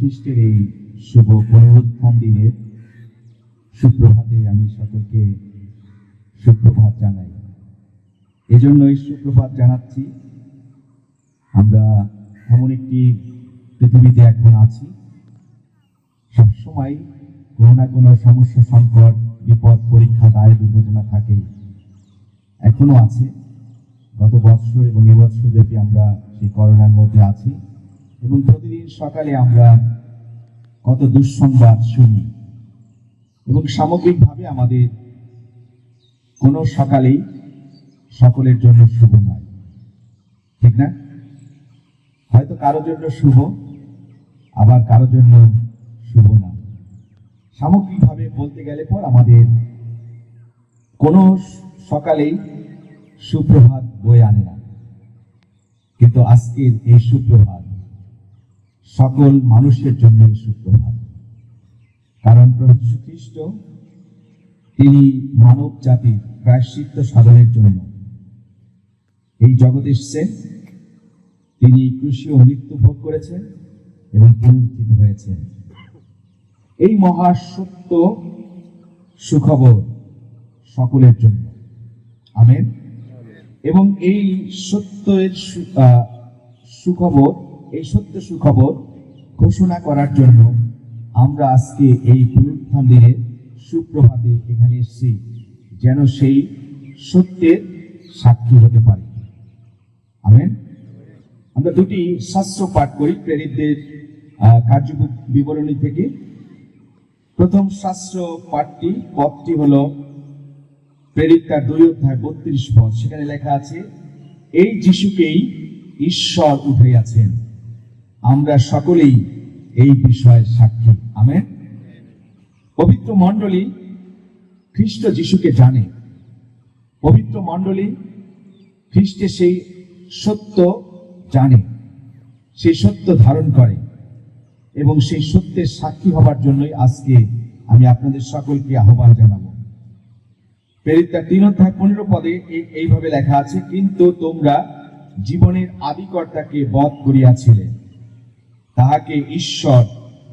খ্রিস্টের এই শুভ পুনরুত্থান দিনের সুপ্রভাতে আমি সকলকে সুপ্রভাত জানাই। এজন্যই সুপ্রভাত জানাচ্ছি, আমরা এমন একটি পৃথিবীতে এখন আছি, সবসময় কোনো না কোনো সমস্যা, সংকট, বিপদ, পরীক্ষা, দায়, দুর্ঘটনা থাকে, এখনো আছে। গত বৎসর এবং এবছর ব্যাপী আমরা সেই করোনার মধ্যে আছি এবং প্রতিদিন সকালে আমরা কত দুঃসংবাদ শুনি এবং সামগ্রিকভাবে আমাদের কোনো সকালেই সকলের জন্য শুভ নয়, ঠিক না? হয়তো কারোর জন্য শুভ, আবার কারোর জন্য শুভ না। সামগ্রিকভাবে বলতে গেলে পর আমাদের কোনো সকালেই সুপ্রভাত বয়ে আনে না, কিন্তু আজকের এই সুপ্রভাত সকল মানুষের জন্য সুপ্রভাত। কারণ প্রভু যীশু খ্রিস্ট তিনি মানব জাতির প্রায়শ্চিত্ত সাধনের জন্য এই জগতে এসেছেন। তিনি ক্রুশীয় মৃত্যু ভোগ করেছেন এবং পুনরুত্থিত হয়েছেন। এই মহা সত্য সুখবর সকলের জন্য, আমেন। এবং এই সত্যের সুখবর, এই সত্য সুখবর ঘোষণা করার জন্য আমরা আজকে এই পুনরুত্থান দিনে সুপ্রভাতে এখানে এসেছি, যেন সেই সত্যের সাক্ষী হতে পারি, আমেন। আমরা দুটি শাস্ত্র পাঠ করি প্রেরিতদের কার্য বিবরণী থেকে। প্রথম শাস্ত্র পদটি হলো প্রেরিত তার 2 অধ্যায় 32 পদ। সেখানে লেখা আছে, এই যিশুকেই ঈশ্বর উঠাইয়াছেন, আমরা সকলেই এই বিষয়ের সাক্ষী, আমেন। পবিত্র মণ্ডলী খ্রিস্ট যিশুকে জানে, পবিত্র মণ্ডলী খ্রিস্টের সেই সত্য জানে, সেই সত্য ধারণ করে এবং সেই সত্যের সাক্ষী হবার জন্যই আজকে আমি আপনাদের সকলকে আহ্বান জানাবো। প্রেরিত 3 অধ্যায় 15 পদে এইভাবে লেখা আছে, কিন্তু তোমরা জীবনের আদিকর্তাকে বধ করিয়াছিলে, তাহাকে ঈশ্বর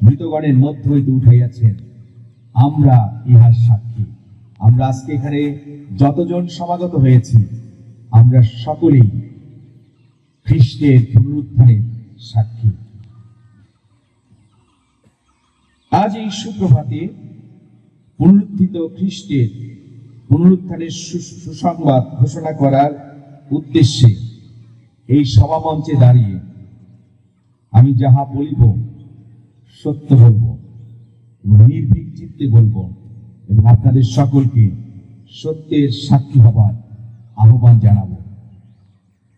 মৃতগণের মধ্য হইতে উঠাইয়াছেন, আমরা ইহার সাক্ষী। আমরা আজকে এখানে যতজন সমাগত হয়েছি, আমরা সকলেই খ্রিস্টের পুনরুত্থানের সাক্ষী। আজ এই সুপ্রভাতে পুনরুত্থিত খ্রিস্টের পুনরুত্থানের সুসংবাদ ঘোষণা করার উদ্দেশ্যে এই সভামঞ্চে দাঁড়িয়ে আমি যাহা বলিব সত্য বলবো, নির্ভীক চিত্তে বলবো এবং আপনাদের সকলকে সত্যের সাক্ষী হবার আহ্বান জানাবো।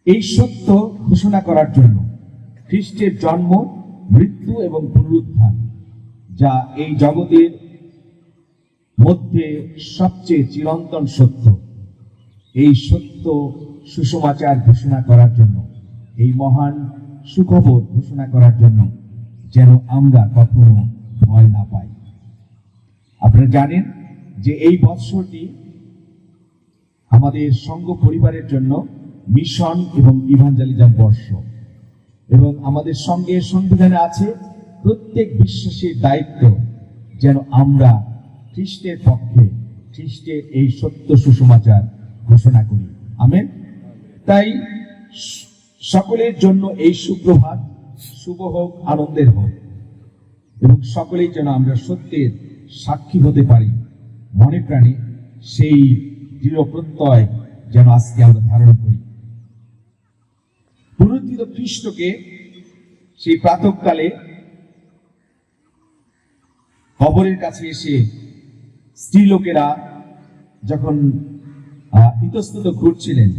এই সত্য ঘোষণা করার জন্য খ্রিস্টের জন্ম, মৃত্যু এবং পুনরুত্থান, যা এই জগতের মধ্যে সবচেয়ে চিরন্তন সত্য, এই সত্য সুসমাচার ঘোষণা করার জন্য, এই মহান সুখবর ঘোষণা করার জন্য যেন আমরা কখনো ভয় না পাই। আপনারা জানেন যে এই বৎসরটি আমাদের সংঘ পরিবারের জন্য মিশন এবং ইভাঞ্জেলিজম বর্ষ, এবং আমাদের সঙ্গে সংবিধানে আছে প্রত্যেক বিশ্বাসীর দায়িত্ব যেন আমরা খ্রিস্টের পক্ষে, খ্রিস্টের এই সত্য সুসমাচার ঘোষণা করি, আমেন। তাই সকলের জন্য এই সুপ্রভাত শুভ হোক, আনন্দের হোক, এবং সকলেই যেন আমরা সত্যের সাক্ষী হতে পারি মনে প্রাণে, সেই দৃঢ় প্রত্যয় যেন আজকে আমরা ধারণ করি। পুনরুত্থিত খ্রিস্টকে সেই প্রাতঃকালে কবরের কাছে এসে স্ত্রীলোকেরা যখন ইতস্তত ঘুরছিলেন,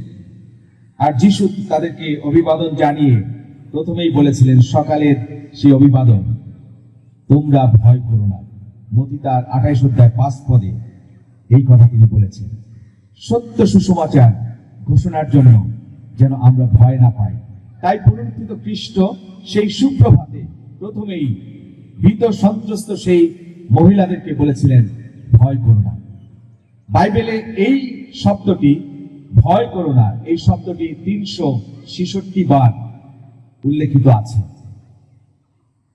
আর যিশু তাদেরকে অভিবাদন জানিয়ে প্রথমেই বলেছিলেন সকালের সেই অভিবাদন, তোমরা ভয় করো না। মতি তার 28 অধ্যায় 5 পদে এই কথা তিনি বলেছেন। সত্য সুসমাচার ঘোষণার জন্য যেন আমরা ভয় না পাই। তাই পুনরুত্থিত খ্রিস্ট সেই সুপ্রভাতে প্রথমেই ভীত সন্ত্রস্ত সেই মহিলাদেরকে বলেছিলেন, ভয় করো না। বাইবেলে এই শব্দটি, ভয় করো না, এই শব্দটি 366 বার উল্লেখিত আছে।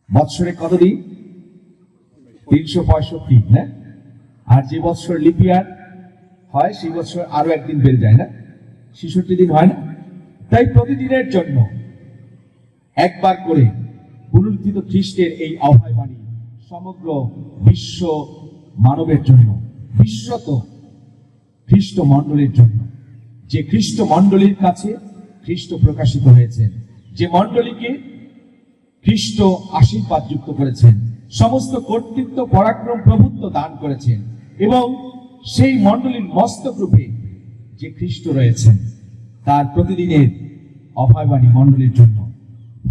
বৎসরে কতদিন? 365, না? আর যে বৎসর লিপিয়ার হয় সেই বছর আরো একদিন বেড়ে যায়, না? 66 দিন হয় না? তাই প্রতিদিনের জন্য একবার করে পুনরুত্থিত খ্রিস্টের এই অভয়বাণী সমগ্র বিশ্ব মানবের জন্য, বিশ্বত খ্রিস্ট মণ্ডলীর জন্য, যে খ্রিস্ট মণ্ডলীর কাছে খ্রিস্ট প্রকাশিত হয়েছেন, যে মণ্ডলীকে খ্রিস্ট আশীর্বাদ যুক্ত করেছেন, সমস্ত কর্তৃত্ব পরাক্রম প্রভুত্ব দান করেছেন, এবং সেই মণ্ডলীর মস্তক রূপে যে খ্রিস্ট রয়েছেন, তার প্রতিদিনের অভয়বাণী মণ্ডলীর জন্য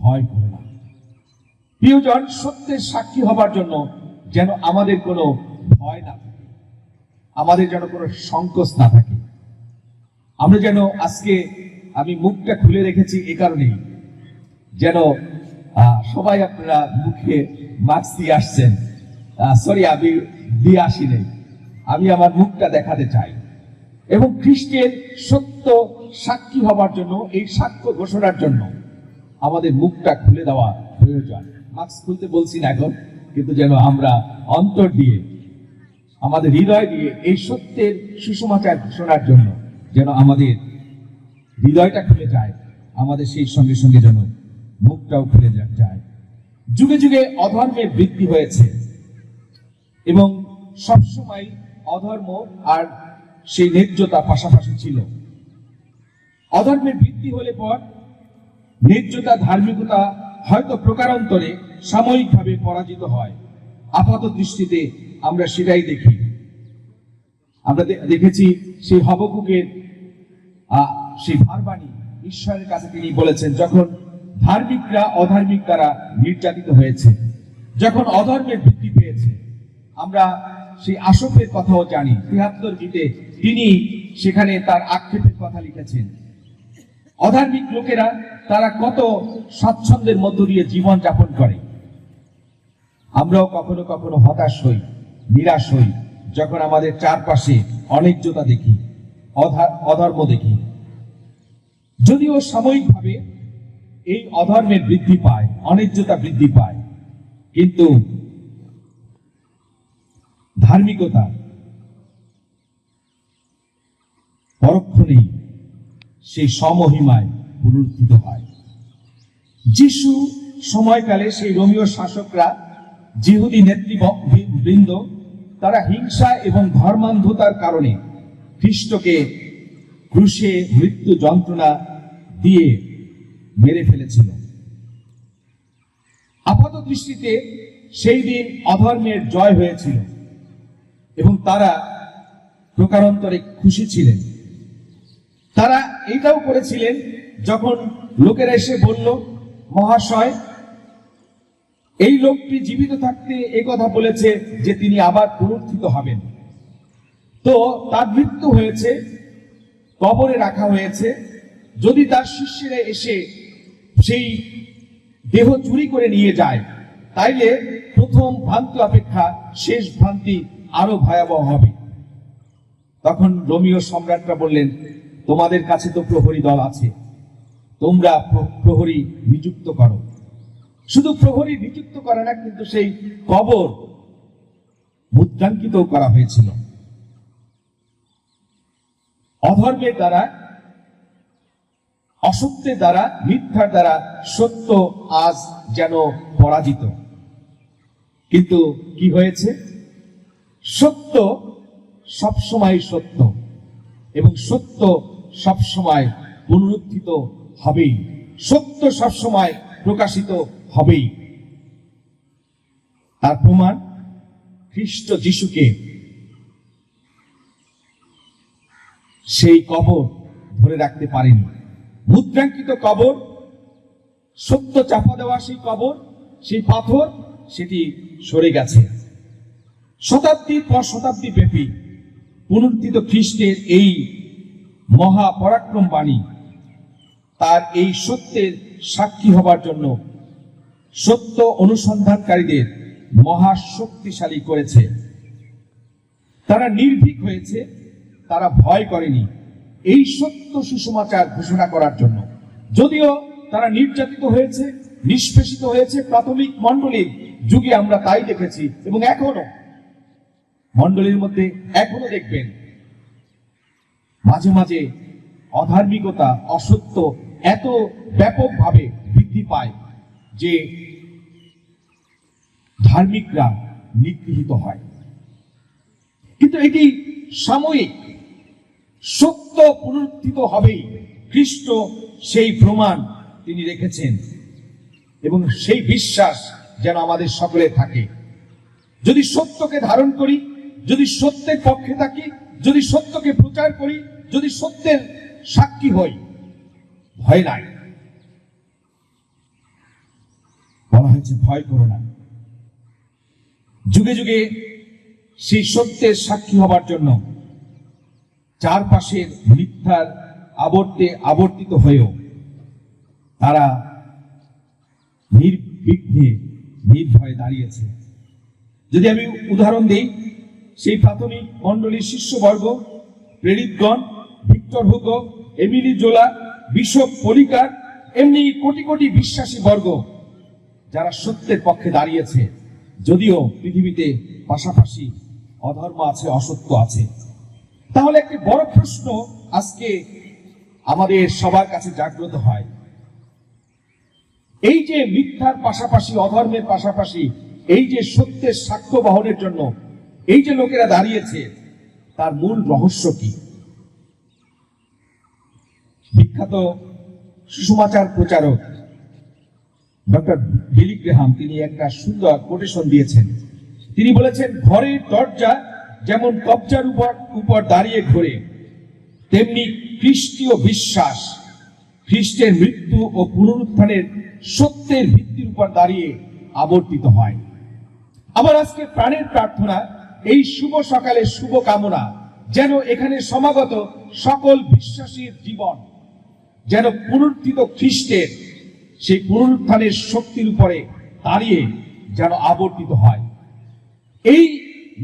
ভয় করো না। প্রিয়জন, সত্যের সাক্ষী হবার জন্য যেন আমাদের কোনো ভয় না থাকে, আমাদের যেন কোনো সংকোচ না থাকে। আমরা যেন আজকে, আমি মুখটা খুলে রেখেছি এ কারণেই যেন সবাই আপনারা মুখে মাস্ক দিয়ে আসছেন। সরি, আমি দিয়ে আসি নেই, আমি আমার মুখটা দেখাতে চাই এবং খ্রিস্টের সত্য সাক্ষী হবার জন্য, এই সাক্ষ্য ঘোষণার জন্য আমাদের মুখটা খুলে দেওয়া প্রয়োজন। মাস্ক খুলতে বলছি না এখন, কিন্তু যেন আমরা অন্তর দিয়ে, আমাদের হৃদয় দিয়ে এই সত্যের সুসমাচার ঘোষণার জন্য যেন আমাদের হৃদয়টা খুলে যায়, আমাদের সেই সঙ্গে সঙ্গে যেন মুখটাও খুলে যায়। যুগে যুগে অধর্মের বৃদ্ধি হয়েছে এবং সবসময় অধর্ম আর সেই ন্যায্যতা পাশাপাশি ছিল। অধর্মের বৃদ্ধি হলে পর ন্যায্যতা, ধার্মিকতা হয়তো প্রকারান্তরে সাময়িকভাবে পরাজিত হয়। আপাত দৃষ্টিতে আমরা সেটাই দেখি। আমরা দেখেছি সেই হবকুকের সেই ভারবাণী ঈশ্বরের কাছে তিনি বলেছেন, যখন ধার্মিকরা অধার্মিক দ্বারা নির্যাতিত হয়েছে, যখন অধর্মের বৃদ্ধি পেয়েছে। আমরা সেই আশপের কথাও জানি, 73 গীতে তিনি সেখানে তার আক্ষেপের কথা লিখেছেন। অধার্মিক লোকেরা তারা কত স্বাচ্ছন্দ্যের মধ্য দিয়ে জীবন যাপন করে। আমরাও কখনো কখনো হতাশ হই, নিরাশ হই, যখন আমাদের চারপাশে অন্যায্যতা দেখি, অধর্ম দেখি। যদিও সাময়িকভাবে এই অধর্মের বৃদ্ধি পায়, অন্যায্যতা বৃদ্ধি পায়, কিন্তু ধার্মিকতা পরক্ষণেই সেই সমহিমায় পুনরুত্থিত হয়। যিশু সময়কালে সেই রোমীয় শাসকরা, জিহুদি নেতৃবৃন্দ, তারা হিংসা এবং ধর্মান্ধতার কারণে খ্রিস্টকে ক্রুশে মৃত্যু যন্ত্রণা দিয়ে মেরে ফেলেছিল। আপাত দৃষ্টিতে সেই দিন অধর্মের জয় হয়েছিল এবং তারা প্রকারান্তরে খুশি ছিলেন। তারা এইটাও করেছিলেন, যখন লোকেরা এসে বলল, মহাশয়, এই লোকটি জীবিত থাকতে এই কথা বলেছে যে তিনি আবার পুনরুত্থিত হবেন, তো তার মৃত্যু হয়েছে, কবরে রাখা হয়েছে, যদি তার শিষ্যরা এসে সেই দেহ চুরি করে নিয়ে যায়, তাইলে প্রথম ভ্রান্তি অপেক্ষা শেষ ভ্রান্তি আরো ভয়াবহ হবে। তখন রোমীয় সম্রাটরা বললেন, তোমাদের কাছে তো প্রহরী দল আছে, তোমরা প্রহরী নিযুক্ত করো। শুধু প্রহরী নিযুক্ত করে না, কিন্তু সেই কবর মুদ্রাঙ্কিত করা হয়েছিল। অধর্মের দ্বারা, অসত্যের দ্বারা, মিথ্যার দ্বারা সত্য আজ যেন পরাজিত। কিন্তু কি হয়েছে? সত্য সবসময় সত্য এবং সত্য সবসময় পুনরুত্থিত হবেই, সত্য সবসময় প্রকাশিত হবেই। তার প্রমাণ, খ্রিস্ট যিশুকে সেই কবর ধরে রাখতে পারেনি। মুদ্রাঙ্কিত কবর, সত্য চাপা দেওয়া সেই কবর, সেই পাথর, সেটি সরে গেছে। শতাব্দীর পর শতাব্দী ব্যাপী পুনরুত্থিত খ্রিস্টের এই মহা পরাক্রম বাণী তার এই সত্যের সাক্ষী হবার জন্য সত্য অনুসন্ধানকারীদের মহা শক্তিশালী করেছে। তারা নির্ভীক হয়েছে, তারা ভয় করেনি এই সত্য সুসমাচার ঘোষণা করার জন্য। যদিও তারা নির্যাতিত হয়েছে, নিষ্পেষিত হয়েছে প্রাথমিক মণ্ডলীর যুগে, আমরা তাই দেখেছি। এবং এখনো মণ্ডলীর মধ্যে এখনো দেখবেন মাঝে মাঝে অধার্মিকতা, অসত্য এত ব্যাপকভাবে বৃদ্ধি পায় যে ধার্মিকরা নিগৃহীত হয়। কিন্তু এটি সাময়িক, সত্য পুনরুত্থিত হবেই। খ্রিস্ট সেই প্রমাণ তিনি রেখেছেন এবং সেই বিশ্বাস যেন আমাদের সকলের থাকে। যদি সত্যকে ধারণ করি, যদি সত্যের পক্ষে থাকি, যদি সত্যকে প্রচার করি, যদি সত্যের সাক্ষী হই, ভয় নাই। বলা হয়েছে ভয় করো না। যুগে যুগে সেই সত্যের সাক্ষী হবার জন্য চারপাশের মিথ্যার আবর্তে আবর্তিত হয়েও তারা নির্বিঘ্নে নির্ভয়ে দাঁড়িয়েছে। যদি আমি উদাহরণ দিই, সেই প্রাথমিক মণ্ডলীর শিষ্যবর্গ, প্রেরিতগণ, ভিক্টর হুগো, এমিলি জোলা, বিশপ পলিকার, এমনি কোটি কোটি বিশ্বাসী বর্গ যারা সত্যের পক্ষে দাঁড়িয়েছে। যদিও পৃথিবীতে পাশাপাশি অধর্ম আছে, অসত্য আছে। তাহলে একটি বড় প্রশ্ন আজকে আমাদের সবার কাছে জাগ্রত হয়, এই যে মিথ্যার পাশাপাশি, অধর্মের পাশাপাশি এই যে সত্যের সাক্ষ্য বহনের জন্য এই যে লোকেরা দাঁড়িয়েছে, তার মূল রহস্য কি? বিখ্যাত সুসমাচার প্রচারক ডক্টর বিলি গ্রেহাম তিনি একটা সুন্দর কোটেশন দিয়েছেন। তিনি বলেছেন, ঘরের দরজা যেমন কবজার উপর দাঁড়িয়ে ঘোরে, তেমনি খ্রিস্টীয় বিশ্বাস খ্রিস্টের মৃত্যু ও পুনরুত্থানের সত্যের ভিত্তির উপর দাঁড়িয়ে আবর্তিত হয়। আবার আজকে প্রাণের প্রার্থনা, এই শুভ সকালের শুভ কামনা যেন এখানে সমাগত সকল বিশ্বাসীর জীবন যেন পুনরুত্থিত খ্রিস্টের সেই পুনরুত্থানের শক্তির উপরে দাঁড়িয়ে যেন আবর্তিত হয়। এই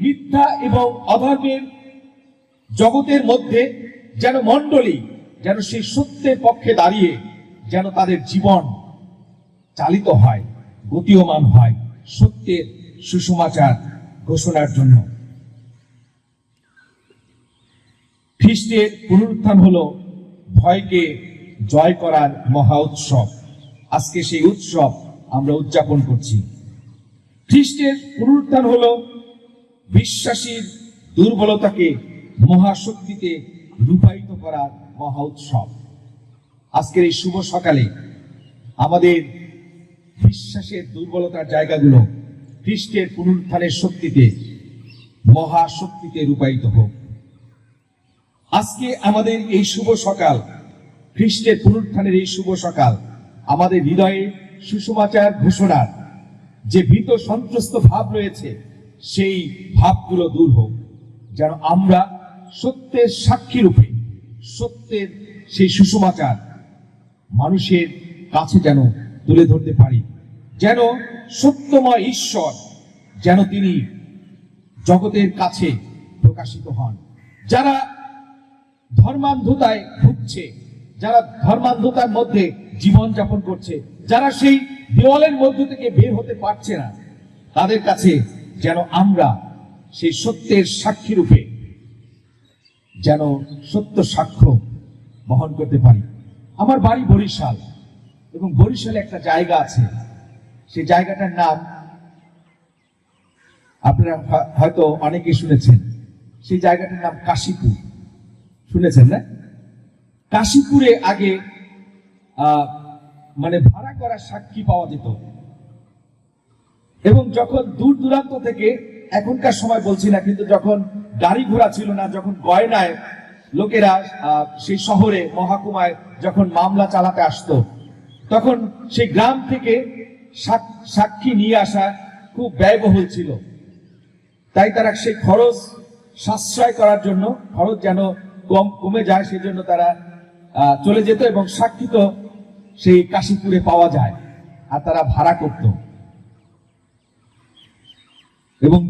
মিথ্যা এবং অধর্মের জগতের মধ্যে যেন মণ্ডলী যেন সেই সত্যের পক্ষে দাঁড়িয়ে যেন তাদের জীবন চালিত হয়, গতিয়মান হয় সত্যের সুসমাচার ঘোষণার জন্য। খ্রিস্টের পুনরুত্থান হলো ভয়কে জয় করার মহা উৎসব। আজকে সেই উৎসব আমরা উদযাপন করছি। খ্রিস্টের পুনরুত্থান হলো বিশ্বাসীর দুর্বলতাকে মহাশক্তিতে রূপায়িত করার মহা উৎসব। আজকের এই শুভ সকালে আমাদের বিশ্বাসের দুর্বলতার জায়গাগুলো খ্রিস্টের পুনরুত্থানের শক্তিতে, মহাশক্তিতে রূপায়িত হোক। আজকে আমাদের এই শুভ সকাল, খ্রিস্টের পুনরুত্থানের এই শুভ সকাল, আমাদের হৃদয়ে সুসমাচার ঘোষণার যে ভীত সন্ত্রস্ত ভাব রয়েছে, সেই ভাবগুলো দূর হোক, যেন আমরা সত্যের সাক্ষী রূপে সত্যের সেই সুসমাচার মানুষের কাছে যেন তুলে ধরতে পারি। যেন সত্যময় ঈশ্বর যেন তিনি জগতের কাছে প্রকাশিত হন। যারা ধর্মান্ধতায় ভুগছে, যারা ধর্মান্ধতার মধ্যে জীবন যাপন করছে, যারা সেই দেওয়ালের মধ্য থেকে বের হতে পারছে না, তাদের কাছে যেন আমরা সেই সত্যের সাক্ষী রূপে যেন সত্য সাক্ষ্য বহন করতে পারি। আমার বাড়ি বরিশাল, এবং বরিশালে একটা জায়গা আছে, সেই জায়গাটার নাম আপনারা হয়তো অনেকে শুনেছেন। সেই জায়গাটার নাম কাশীপুর। শুনেছেন না? কাশীপুরে আগে মানে ভাড়া করা সাক্ষী পাওয়া যেত, এবং যখন দূর দূরান্ত থেকে, এখনকার সময় বলছি না, কিন্তু যখন গাড়ি ঘোড়া ছিল না, যখন গয়নায় লোকেরা সেই শহরে মহকুমায় যখন মামলা চালাতে আসতো, তখন সেই গ্রাম থেকে সাক্ষী নিয়ে আসা খুব ব্যয়বহুল ছিল। তাই তারা সেই খরচ সাশ্রয় করার জন্য, খরচ যেন কমে যায়, সেজন্য তারা চলে যেত, এবং সাক্ষী তো সেই কাশীপুরে পাওয়া যায়, আর তারা ভাড়া করত। এবং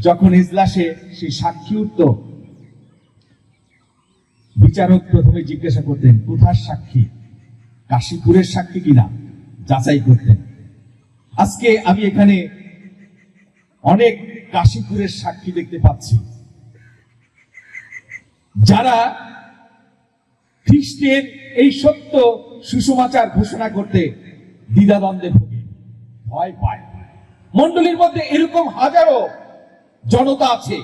যখন ইজলাসে সেই সাক্ষী উঠত, বিচারক প্রথমে জিজ্ঞাসা করতেন, কোথার সাক্ষী? কাশীপুরের সাক্ষী কিনা? যাচাই করতেন। আজকে আমি এখানে অনেক কাশীপুরের সাক্ষী দেখতে পাচ্ছি, যারা খ্রিস্টের এই সত্য সুসমাচার ঘোষণা করতে দ্বিধাদ্বন্দ্বে ভোগে, ভয় পায়। মণ্ডলীর মধ্যে এরকম হাজারো জনতা আছে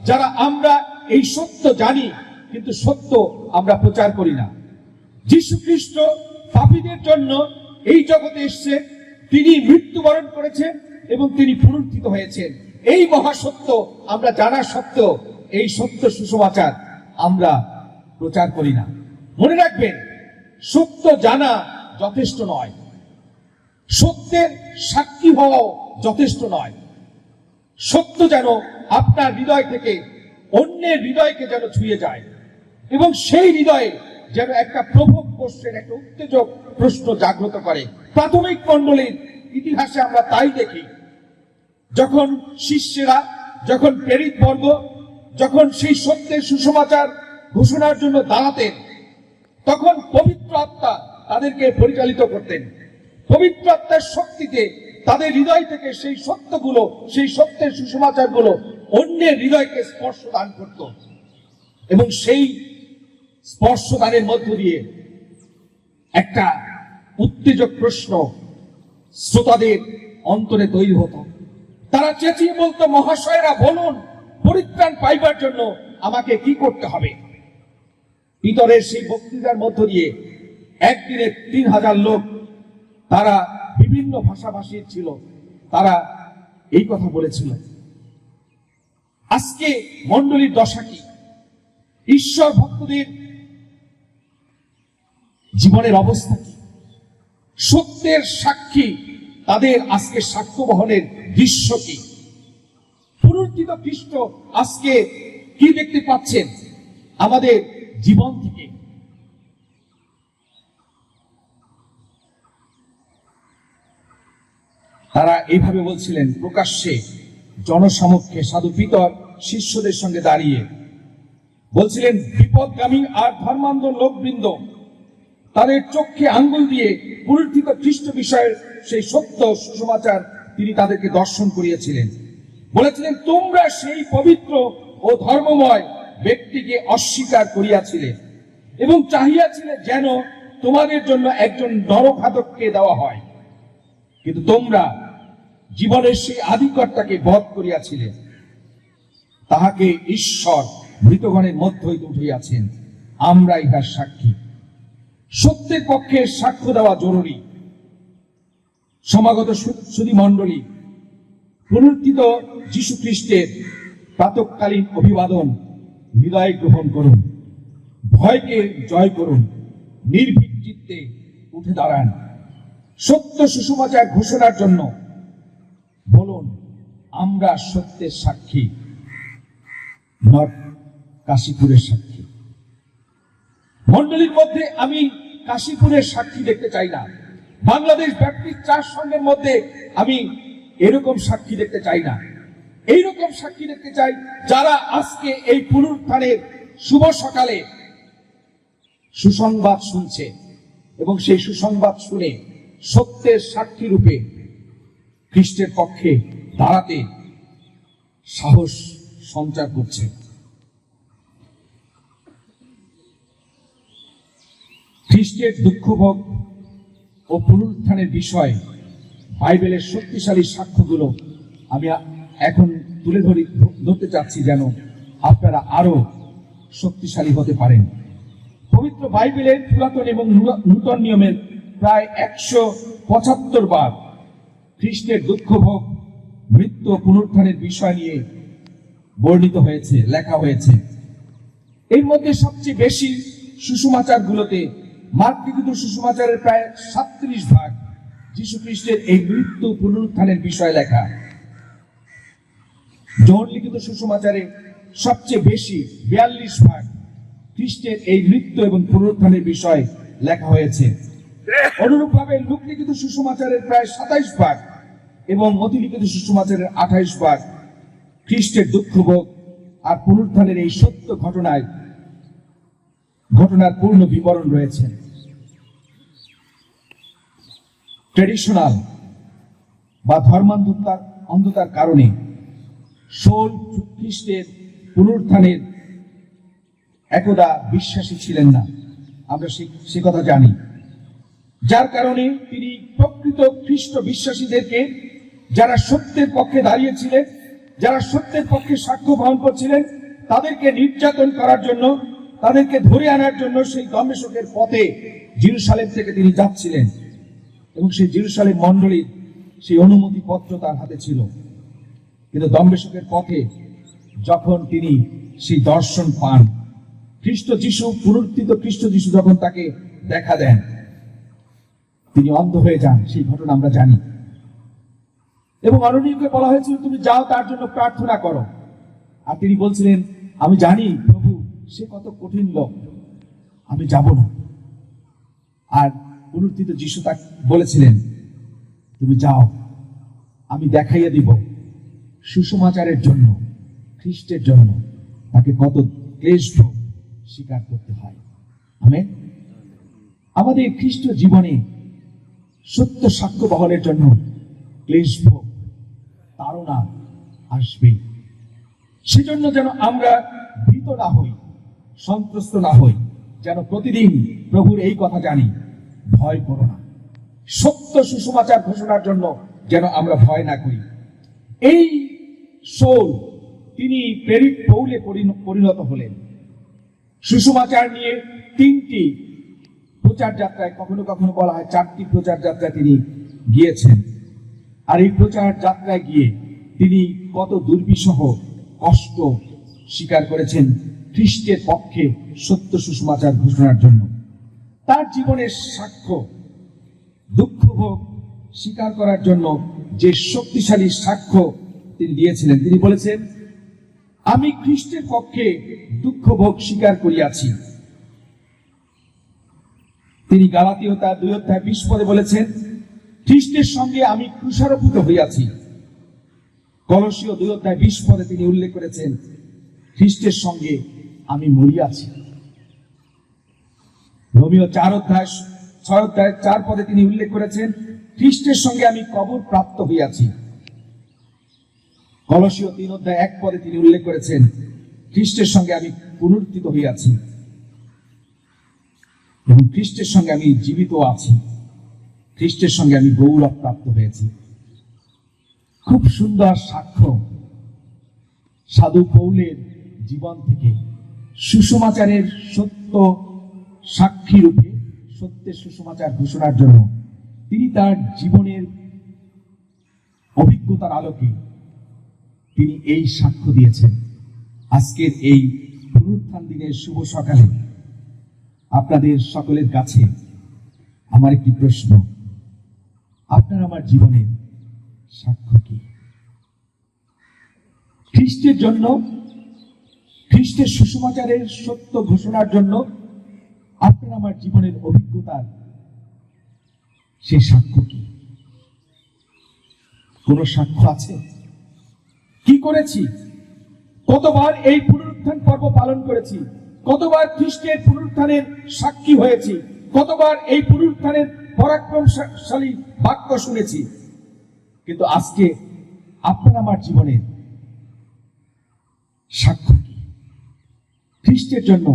যারা আমরা এই সত্য জানি, কিন্তু সত্য আমরা প্রচার করি না। যীশু খ্রিস্ট পাপীদের জন্য এই জগতে এসেছে, তিনি মৃত্যুবরণ করেছেন এবং তিনি পুনরুত্থিত হয়েছেন। এই মহাসত্য আমরা জানা সত্ত্বেও এই সত্য সুসমাচার আমরা প্রচার করি না। মনে রাখবেন, সত্য জানা যথেষ্ট নয়, সত্যের সাক্ষী হওয়াও যথেষ্ট নয়। সত্য যেন আপনার হৃদয় থেকে অন্যের হৃদয়কে যেন ছুঁয়ে যায় এবং সেই হৃদয়ে যেন একটা প্রভোগ প্রশ্নের, একটা উত্তেজক প্রশ্ন জাগ্রত করে। প্রাথমিক মণ্ডলীর ইতিহাসে আমরা তাই দেখি, যখন শিষ্যেরা, যখন প্রেরিত বর্গ, যখন সেই সত্যের সুসমাচার ঘোষণার জন্য দাঁড়াতেন, তখন পবিত্র আত্মা তাদেরকে পরিচালিত করতেন। পবিত্র আত্মার শক্তিতে তাদের হৃদয় থেকে সেই সত্যগুলো, সেই সত্যের সুসমাচারগুলো অন্যের হৃদয়কে স্পর্শ দান করত এবং সেই স্পর্শদানের মধ্য দিয়ে একটা উত্তেজক প্রশ্ন শ্রোতাদের অন্তরে তৈরি হতো। তারা চেঁচিয়ে বলতো, মহাশয়রা বলুন, পরিত্রাণ পাইবার জন্য আমাকে কি করতে হবে? পিতরের সেই বক্তৃতার মধ্য দিয়ে একদিনে 3000 লোক, তারা বিভিন্ন ভাষাভাষীর ছিল, তারা এই কথা বলেছিল। আজকে মণ্ডলীর দশা কি? ঈশ্বর ভক্তদের জীবনের অবস্থা কি? সত্যের সাক্ষী তাদের আজকে সাক্ষ্য বহনের দৃশ্য কি? পুনরুত্থিত খ্রিস্ট আজকে কি দেখতে পাচ্ছেন আমাদের জীবন থেকে? তারা এইভাবে বলছিলেন প্রকাশ্যে, জনসমক্ষে সাধু পিতর শিষ্যদের সঙ্গে দাঁড়িয়ে বলছিলেন, বিপদগামী আর ধর্মান্ধ লোকবৃন্দ তাদের চোখে আঙ্গুল দিয়ে পুনরুত্থিত খ্রিস্ট বিষয়ের সেই সত্য সুসমাচার তিনি তাদেরকে দর্শন করিয়েছিলেন। বলেছিলেন, তোমরা সেই পবিত্র ও ধর্মময় ব্যক্তিকে অস্বীকার করিয়াছিলে এবং চাহিয়াছিলে যেন তোমাদের জন্য একজন নরঘাতককে দেওয়া হয়, কিন্তু তোমরা জীবনের সেই আদিকর্তাকে বধ করিয়াছিলে। তাহাকে ঈশ্বর মৃতগণের মধ্য হইতে উঠিয়াছেন, আমরা ইহার সাক্ষী। সত্যের পক্ষে সাক্ষ্য দেওয়া জরুরি। সমাগত সুধী মণ্ডলী, পুনরুত্থিত যীশু খ্রিস্টের প্রাতঃকালীন অভিবাদন হৃদয়ে গ্রহণ করুন, ভয়কে জয় করুন, নির্ভীক চিত্তে উঠে দাঁড়ান। সত্য সুসমাচার ঘোষণার জন্য বলুন, আমরা সত্যের সাক্ষী, নট কাশীপুরের সাক্ষী। মণ্ডলীর মধ্যে আমি কাশীপুরের সাক্ষী দেখতে চাই না। বাংলাদেশ ব্যাপটিস্ট চার্চ সংঘের মধ্যে আমি এরকম সাক্ষী দেখতে চাই না। এইরকম সাক্ষী দেখতে চাই যারা আজকে এই পুনরুত্থানের শুভ সকালে সুসংবাদ শুনছে এবং সেই সুসংবাদ শুনে সত্যের সাক্ষী রূপে খ্রিস্টের পক্ষে দাঁড়াতে সাহস সঞ্চার করছে। খ্রিস্টের দুঃখভোগ ও পুনরুত্থানের বিষয় বাইবেলের শক্তিশালী সাক্ষ্যগুলো আমি এখন তুলে ধরতে চাচ্ছি, যেন আপনারা আরো শক্তিশালী হতে পারেন। পবিত্র বাইবেলের পুরাতন এবং নূতন নিয়মের প্রায় 175 বার খ্রিস্টের দুঃখভোগ, মৃত্যু ও পুনরুত্থানের বিষয় নিয়ে বর্ণিত হয়েছে, লেখা হয়েছে। এর মধ্যে সবচেয়ে বেশি সুসমাচারগুলোতে মার্কলিখিত সুসমাচারের প্রায় 37 ভাগ যীশু খ্রিস্টের এই মৃত্যু পুনরুত্থানের বিষয় লেখা। জন লিখিত সুসমাচারে সবচেয়ে বেশি 42 ভাগ খ্রিস্টের এই মৃত্যু এবং পুনরুত্থানের বিষয় লেখা হয়েছে। অনুরূপভাবে লূক লিখিত সুসমাচারের প্রায় 27 ভাগ এবং মতি লিখিত সুসমাচারের 28 ভাগ খ্রিস্টের দুঃখভোগ আর পুনরুত্থানের এই সত্য ঘটনার পূর্ণ বিবরণ রয়েছে। ট্রেডিশনাল বা ধর্মান্ধতার অন্ধতার কারণে শোল খ্রিস্টের পুনরুত্থানের একদা বিশ্বাসী ছিলেন না, আমরা সে কথা জানি। যার কারণে তিনি প্রকৃত খ্রিস্ট বিশ্বাসীদেরকে, যারা সত্যের পক্ষে দাঁড়িয়েছিলেন, যারা সত্যের পক্ষে সাক্ষ্য বহন করছিলেন, তাদেরকে নির্যাতন করার জন্য, তাদেরকে ধরে আনার জন্য সেই দমেশকের পথে জেরুজালেম থেকে তিনি যাচ্ছিলেন, এবং সেই জেরুজালেম মণ্ডলীর সেই অনুমতি পত্র তার হাতে ছিল। কিন্তু দমেশকের পথে যখন তিনি সেই দর্শন পান, খ্রিস্ট যিশু, পুনরুত্থিত খ্রিস্ট যিশু যখন তাকে দেখা দেন, তিনি অন্ধ হয়ে যান। সেই ঘটনা আমরা জানি। এবং অরণ্যকে বলা হয়েছিল, তুমি যাও, তার জন্য প্রার্থনা করো। আর তিনি বলছিলেন, আমি জানি প্রভু, সে কত কঠিন লোক, আমি যাব না। আর পুনরুত্থিত যিশু তাকে বলেছিলেন, তুমি যাও, আমি দেখাইয়া দিব সুসমাচারের জন্য, খ্রিস্টের জন্য তাকে কত ক্লেশ ভোগ স্বীকার করতে হয়। আমেন। আমাদের খ্রিস্ট জীবনে সত্য সাক্ষ্য বহনের জন্য ক্লেশ ভোগ, তাড়না আসবে। সেজন্য যেন আমরা ভীত না হই, সন্ত্রস্ত না হই, যেন প্রতিদিন প্রভুর এই কথা জানি, ভয় করো না। সত্য সুসমাচার ঘোষণার জন্য যেন আমরা ভয় না করি। এই শৌল তিনি প্রেরিত পৌলে পরিণত হলেন। সুসমাচার নিয়ে 3টি প্রচার যাত্রায়, কখনো কখনো বলা হয় 4টি প্রচার যাত্রায় তিনি গিয়েছেন। আর এই প্রচার যাত্রায় গিয়ে তিনি কত দুর্বিষহ কষ্ট স্বীকার করেছেন খ্রিস্টের পক্ষে সত্য সুসমাচার ঘোষণার জন্য। তার জীবনের সাক্ষ্য, দুঃখ ভোগ স্বীকার করার জন্য যে শক্তিশালী সাক্ষ্য তিনি দিয়েছিলেন, তিনি বলেছেন, আমি খ্রিস্টের পক্ষে দুঃখ ভোগ স্বীকার করিয়াছি। তিনি গালাতীয় তার 2:20 বলেছেন, খ্রিস্টের সঙ্গে আমি ক্রুশারোপিত হইয়াছি। কলসীয় 2:20 তিনি উল্লেখ করেছেন, খ্রিস্টের সঙ্গে আমি মরিয়াছি। রোমীয় 4:6 তিনি উল্লেখ করেছেন, খ্রিস্টের সঙ্গে আমি কবর প্রাপ্ত হইয়াছি। কলসীয় 3:1 তিনি উল্লেখ করেছেন, খ্রিস্টের সঙ্গে আমি পুনরুত্থিত হইয়াছি এবং খ্রিস্টের সঙ্গে আমি জীবিত আছি, খ্রিস্টের সঙ্গে আমি গৌরব প্রাপ্ত হয়েছি। খুব সুন্দর সাক্ষ্য সাধু পৌলের জীবন থেকে, সুসমাচারের সত্য সাক্ষী রূপে সত্যের সুসমাচার ঘোষণার জন্য তিনি তার জীবনের অভিজ্ঞতার আলোকে তিনি এই সাক্ষ্য দিয়েছেন। আজকের এই পুনরুত্থান দিনের শুভ সকালে আপনাদের সকলের কাছে আমার একটি প্রশ্ন, আপনার আমার জীবনের সাক্ষ্য কি? খ্রিস্টের জন্য, খ্রিস্টের সুসমাচারের সত্য ঘোষণার জন্য আপনার আমার জীবনের অভিজ্ঞতার সেই সাক্ষ্য কি? কোন সাক্ষ্য আছে? কি করেছি? কতবার এই পুনরুত্থান পর্ব পালন করেছি, কতবার খ্রিস্টের পুনরুত্থানের সাক্ষী হয়েছি, কতবার এই পুনরুত্থানের পরাক্রমশালী বাক্য শুনেছি। কিন্তু আজকে আপনার আমার জীবনের সাক্ষ্য কি? খ্রিস্টের জন্য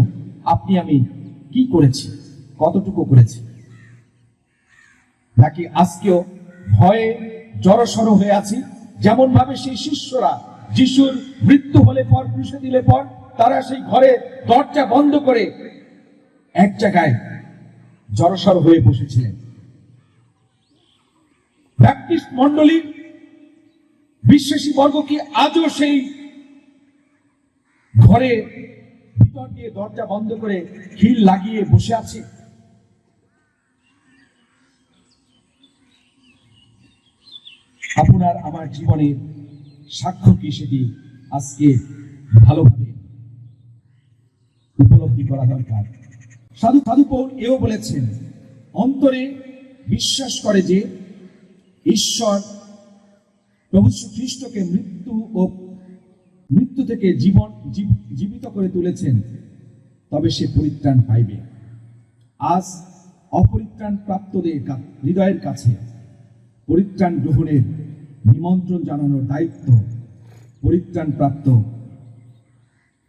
আপনি আমি কি করেছি, কতটুকু করেছি? নাকি আজকেও ভয়ে জড়সড় হয়ে আছি, যেমন ভাবে সেই শিষ্যরা যিশুর মৃত্যু হলে পর, ক্রুশে দিলে পর, তারা সেই ঘরে দরজা বন্ধ করে এক জায়গায় জড়সড় হয়ে বসেছিলেন। ব্যাপটিস্ট মণ্ডলী, বিশ্বাসী বর্গ কি আজও সেই ঘরে ভিতর দিয়ে দরজা বন্ধ করে খিল লাগিয়ে বসে আছে? আপনার আমার জীবনের সাক্ষ্য কি, সেটি আজকে ভালোভাবে উপলব্ধি করা দরকার। সাধু পৌল এও বলেছেন, অন্তরে বিশ্বাস করে যে ঈশ্বর প্রভু খ্রিস্টকে মৃত্যু থেকে জীবিত করে তুলেছেন, তবে সে পরিত্রাণ পাইবে। আজ অপরিত্রাণ প্রাপ্তদের হৃদয়ের কাছে পরিত্রাণ গ্রহণের নিমন্ত্রণ জানানোর দায়িত্ব পরিত্রাণ প্রাপ্ত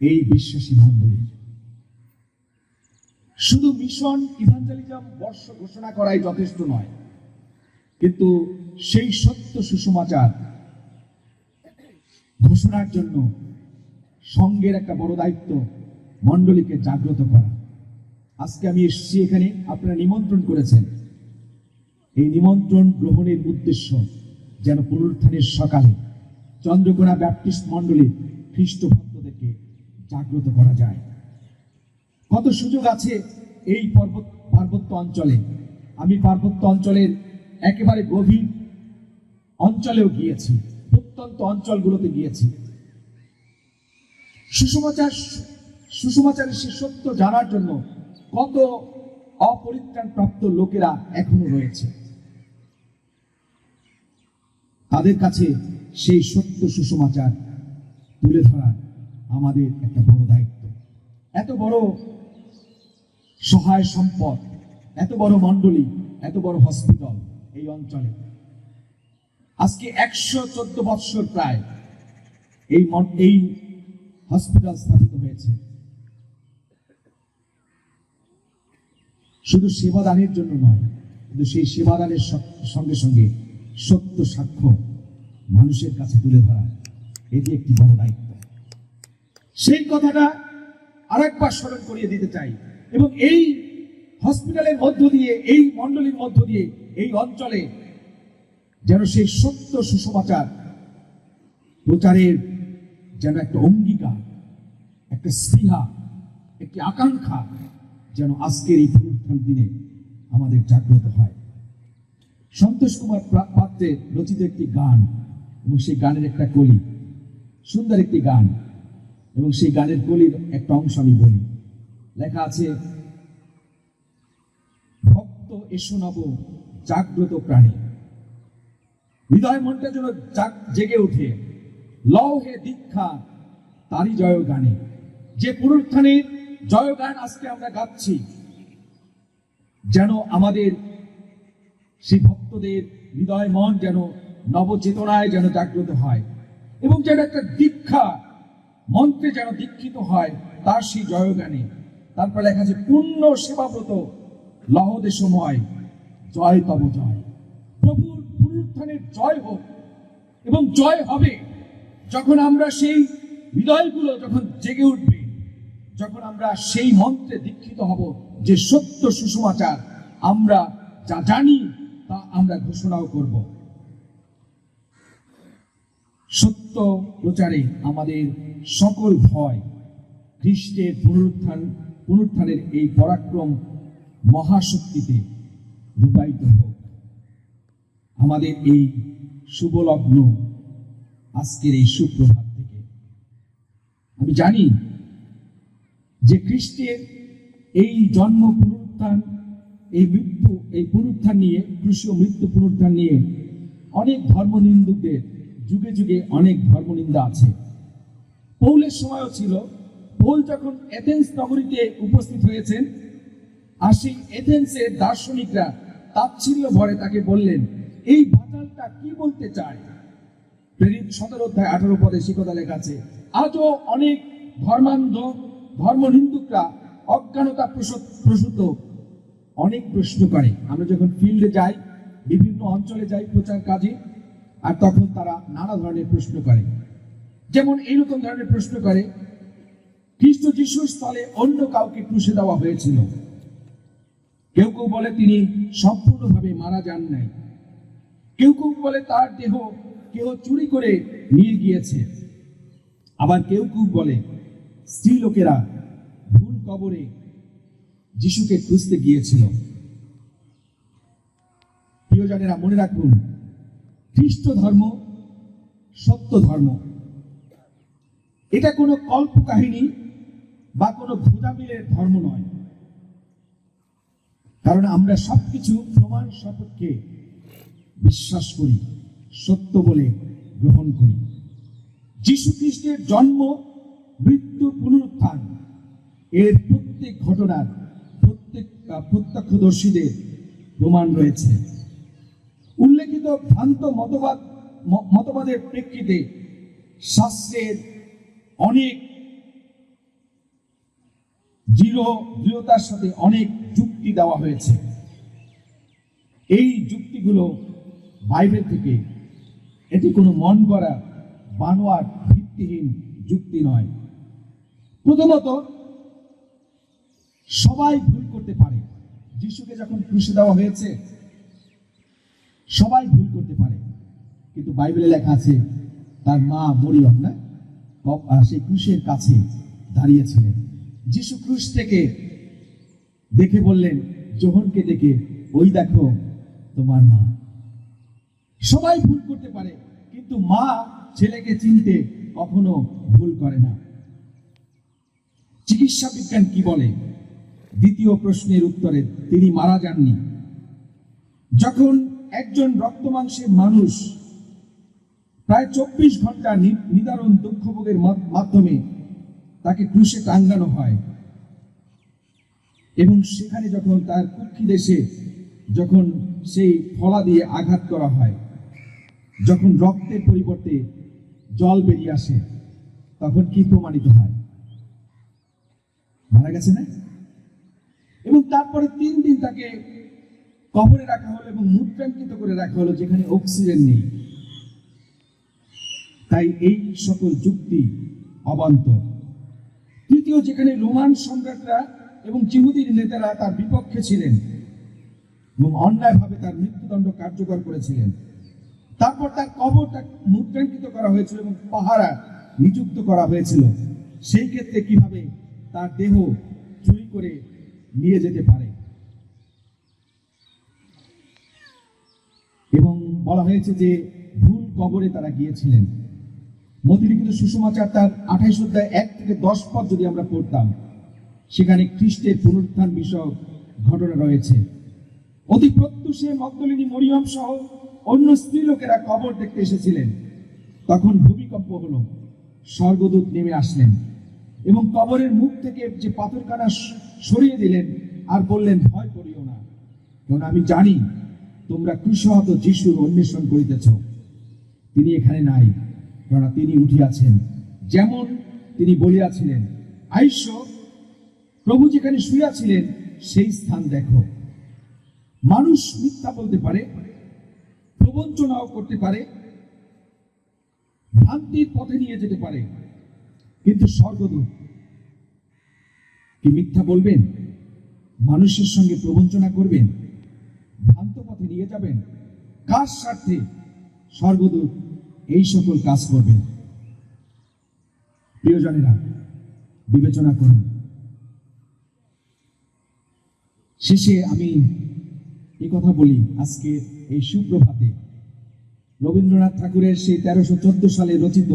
এই বিশ্বাসী মণ্ডলী। শুধু মিশন ইভাঞ্জেলিজম বর্ষ ঘোষণা করাই যথেষ্ট নয়, কিন্তু সেই সত্য সুসমাচার ঘোষণার জন্য সঙ্গের একটা বড় দায়িত্ব মণ্ডলীকে জাগ্রত করা। আজকে আমি এসেছি এখানে, আপনারা নিমন্ত্রণ করেছেন। এই নিমন্ত্রণ গ্রহণের উদ্দেশ্য যেন পুনরুত্থানের সকালে চন্দ্রকোনা ব্যাপটিস্ট মণ্ডলীর খ্রিস্ট ভক্তদেরকে জাগ্রত করা যায়। কত সুযোগ আছে এই পার্বত্য অঞ্চলে। আমি পার্বত্য অঞ্চলের একেবারে গভীর অঞ্চলেও গিয়েছি, প্রত্যন্ত অঞ্চলগুলোতে গিয়েছি। সুসমাচারের সে সত্য জানার জন্য কত অপরিত্রাণ প্রাপ্ত লোকেরা এখনো রয়েছে। তাদের কাছে সেই সত্য সুসমাচার তুলে ধরা আমাদের একটা বড় দায়িত্ব। এত বড় সহায় সম্পদ, এত বড় মণ্ডলী, এত বড় হসপিটাল এই অঞ্চলে। আজকে 114 বৎসর প্রায় এই হসপিটাল স্থাপিত হয়েছে। শুধু সেবাদানের জন্য নয়, কিন্তু সেই সেবাদানের সঙ্গে সঙ্গে সত্য সাক্ষ্য মানুষের কাছে তুলে ধরা, এটি একটি বড় দায়িত্ব। সেই কথাটা আরেকবার স্মরণ করিয়ে দিতে চাই। এবং এই হসপিটালের মধ্য দিয়ে, এই মণ্ডলীর মধ্য দিয়ে এই অঞ্চলে যেন সেই সত্য সুসমাচার প্রচারের যেন একটা অঙ্গীকার, একটা স্পৃহা, একটি আকাঙ্ক্ষা যেন আজকের এই পুনরুত্থান দিনে আমাদের জাগ্রত হয়। সন্তোষ কুমার পাত্রের রচিত একটি গান, এবং সেই গানের একটা কলি, সুন্দর একটি গান, এবং সেই গানের কলির একটা অংশ আমি বলি। লেখা আছে, ভক্ত এসো নব জাগ্রত প্রাণে, হৃদয় মনটা যেন জেগে উঠে, লও হে দীক্ষা তারই জয় গানে। যে পুনরুত্থানের জয় গান আজকে আমরা গাচ্ছি, যেন আমাদের সেই ভক্তদের হৃদয় মন যেন নবচেতনায় যেন জাগ্রত হয়, এবং যেন একটা দীক্ষা মন্ত্রে যেন দীক্ষিত হয় তার সেই জয় গানে। তারপর লেখা আছে, পূর্ণ সেবাব্রত লহ দেশময়, জয় তব জয়। প্রভুর পুনরুত্থানের জয় হোক, এবং জয় হবে যখন আমরা সেই হৃদয়গুলো যখন জেগে উঠবে, যখন আমরা সেই মন্ত্রে দীক্ষিত হব যে সত্য সুসমাচার আমরা যা জানি তা আমরা ঘোষণাও করব। সত্য প্রচারে আমাদের সকল ভয় খ্রিস্টের পুনরুত্থানের এই পরাক্রম মহাশক্তিতে রূপায়িত হোক। আমাদের এই শুভলগ্ন আজকের এই সুপ্রভাত থেকে আমি জানি যে খ্রিস্টের এই জন্ম পুনরুত্থান, এই মৃত্যু, এই পুনরুত্থান নিয়ে, ক্রুশীয় মৃত্যু পুনরুত্থান নিয়ে অনেক ধর্মনিন্দুকদের যুগে যুগে অনেক ধর্মনিন্দা আছে। পৌলের সময়ও ছিল। পৌল যখন এথেন্স নগরীতে উপস্থিত হয়েছেন, আর সেই এথেন্সের দার্শনিকরা তাচ্ছিল্য ভরে তাকে বললেন, এই বাচালটা কি বলতে চায়। প্রেরিত 17 অধ্যায় 18 পদে সে কথা লেখা আছে। আজও অনেক ধর্মান্ধ ধর্মনিন্দুকরা অজ্ঞানতা প্রসূত অনেক প্রশ্ন করে। আমরা যখন ফিল্ডে যাই, বিভিন্ন অঞ্চলে যাই প্রচার কাজে, আর তখন তারা নানা ধরনের প্রশ্ন করে। যেমন এইরকম ধরনের প্রশ্ন করে, খ্রিস্ট যিশুর স্থলে অন্য কাউকে ক্রুশে দেওয়া হয়েছিল। কেউ কেউ বলে তিনি সম্পূর্ণভাবে মারা যান নাই। কেউ কেউ বলে তার দেহ কেউ চুরি করে নিয়ে গিয়েছে। আবার কেউ কেউ বলে স্ত্রী লোকেরা ভুল কবরে যিশুকে খুঁজতে গিয়েছিল। প্রিয়জনেরা, মনে রাখুন, খ্রিস্ট ধর্ম সত্য ধর্ম। এটা কোনো কল্প কাহিনী বা কোনো ভোজামিলের ধর্ম নয়। কারণ আমরা সবকিছু প্রমাণ সাপেক্ষে বিশ্বাস করি, সত্য বলে গ্রহণ করি। যীশু খ্রিস্টের জন্ম, মৃত্যু, পুনরুত্থান এর প্রত্যেক ঘটনার প্রত্যক্ষদর্শীদের প্রমাণ রয়েছে। উল্লেখিত ভ্রান্ত মতবাদের প্রেক্ষিতে শাস্ত্রের অনেক দৃঢ়তার সাথে অনেক যুক্তি দেওয়া হয়েছে। এই যুক্তিগুলো বাইবেল থেকে, এটি কোনো মন গড়া বানোয়ার ভিত্তিহীন যুক্তি নয়। প্রথমত, সবাই ভুল করতে পারে। যিশুকে যখন ক্রুশে দেওয়া হয়েছে, সবাই ভুল করতে পারে, কিন্তু বাইবেলে লেখা আছে তার মা মরিয়ম সেই ক্রুশের কাছে দাঁড়িয়েছিলেন। যিশু ক্রুশ থেকে দেখে বললেন যোহনকে ডেকে, ওই দেখো তোমার মা। সবাই ভুল করতে পারে, কিন্তু মা ছেলেকে চিনতে কখনো ভুল করে না। চিকিৎসা বিজ্ঞান কি বলে? দ্বিতীয় প্রশ্নের উত্তরে তিনি মারা যাননি। যখন একজন রক্তমাংসের মানুষ প্রায় 24 ঘন্টা নিদারুণ দুঃখভোগের মাধ্যমে তাকে ক্রুশে টাঙ্গানো হয়, এবং সেখানে যখন তার কুক্ষি দেশে যখন সেই ফলা দিয়ে আঘাত করা হয়, যখন রক্তের পরিবর্তে জল বেরিয়ে আসে, তখন কি প্রমাণিত হয়? মারা গেছে না? এবং তারপরে 3 দিন তাকে কবরে রাখা হলো এবং মুদ্রাঙ্কিত করে রাখা হলো, যেখানে অক্সিজেন নেই। তাই এই সকল যুক্তি অবান্তর। তৃতীয়, যেখানে রোমান সম্রাটরা এবং জিহুদীর নেতারা তার বিপক্ষে ছিলেন এবং অন্যায়ভাবে তার মৃত্যুদণ্ড কার্যকর করেছিলেন, তারপর তার কবরটা মুদ্রাঙ্কিত করা হয়েছিল এবং পাহারা নিযুক্ত করা হয়েছিল, সেই ক্ষেত্রে কিভাবে তার দেহ চুরি করে নিয়ে যেতে পারে? এবং বলা হয়েছে যে ভুল কবরে তারা গিয়েছিলেন। মতিলিখিত সুসমাচার তার 28 অধ্যায় 1 থেকে 10 পদ যদি আমরা পড়তাম, সেখানে খ্রিস্টের পুনরুত্থান বিষয়ক ঘটনা রয়েছে। অতি প্রত্যুষে মগদলিনী মরিয়ম সহ অন্য স্ত্রী লোকেরা কবর দেখতে এসেছিলেন। তখন ভূমিকম্প হলো, স্বর্গদূত নেমে আসলেন এবং কবরের মুখ থেকে যে পাথরখানা সরিয়ে দিলেন, আর বললেন, ভয় করিও না, কারণ আমি জানি তোমরা ক্রুশহত যিশুর অন্বেষণ করিতেছ। তিনি এখানে নাই, কারণ তিনি উঠিয়াছেন, যেমন তিনি বলিয়াছিলেন। আইস, প্রভু যেখানে শুইয়াছিলেন সেই স্থান দেখো। মানুষ মিথ্যা বলতে পারে, প্রবঞ্চনাও করতে পারে, ভ্রান্তির পথে নিয়ে যেতে পারে, কিন্তু স্বর্গদূত কি মিথ্যা বলবেন? মানুষের সঙ্গে প্রবঞ্চনা করবেন? ভ্রান্ত পথে নিয়ে যাবেন? কার স্বার্থে স্বর্গদূত এই সকল কাজ করবেন? প্রিয়জনেরা, বিবেচনা করুন। শেষে আমি এই কথা বলি, আজকে এই সুপ্রভাতে রবীন্দ্রনাথ ঠাকুরের সেই 1314 সালে রচিত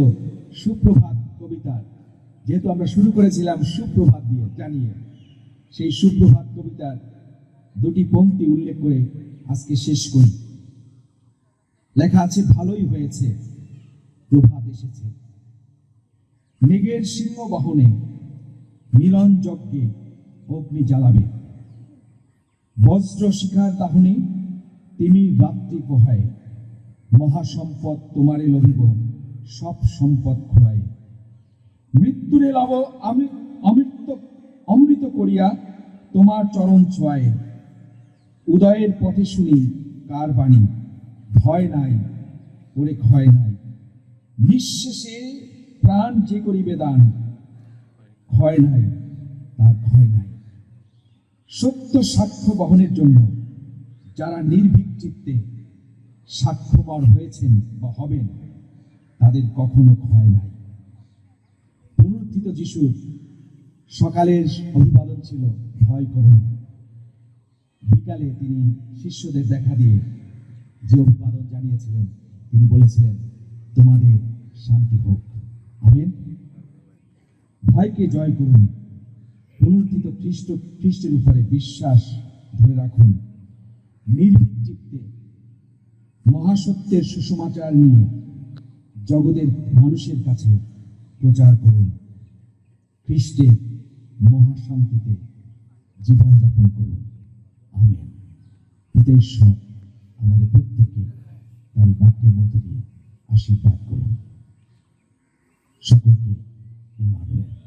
সুপ্রভাত কবিতা, যেহেতু আমরা শুরু করেছিলাম সুপ্রভাত দিয়ে জানিয়ে, সেই সুপ্রভাত কবিতার 2টি পংক্তি উল্লেখ করে আজকে শেষ করি। লেখা আছে, ভালোই হয়েছে প্রভাত এসেছে, মেঘের সিংহ বাহনে মিলন যজ্ঞে অগ্নি জ্বালাবে, বজ্র শিখার দাহনে তিমির রাত্রি পোহায়, মহাসম্পদ তোমারে লভিব সব সম্পদ খোয়ায়, মৃত্যুরে লব অমৃত করিয়া তোমার চরণ ছোঁয়ায়, উদয়ের পথে শুনি কার বাণী, ভয় নাই ওরে ক্ষয় নাই, নিঃশেষে প্রাণ যে করিবে দান, ক্ষয় নাই তার ক্ষয় নাই। সত্য সাক্ষ্য বহনের জন্য যারা নির্ভীক চিত্তে সাক্ষ্যবর হয়েছেন বা হবেন, তাদের কখনো ক্ষয় নাই। পুনরুত্থিত যিশুর সকালের অভিবাদন ছিল, ভয় করো না। বিকালে তিনি শিষ্যদের দেখা দিয়ে যে অভিবাদন জানিয়েছিলেন, তিনি বলেছিলেন, তোমাদের শান্তি হোক। আমেন। ভয়কে জয় করুন, পুনরুত্থিত খ্রিস্টের উপরে বিশ্বাস ধরে রাখুন, নির্ভীক চিত্তে মহাসত্যের সুসমাচার নিয়ে জগতের মানুষের কাছে প্রচার করুন, খ্রিস্টের মহাশান্তিতে জীবনযাপন করুন। আমেন। পিতা ঈশ্বর আমাদের প্রত্যেককে আশীর্বাদ করুন। সকলকে ইম্মানুয়েল।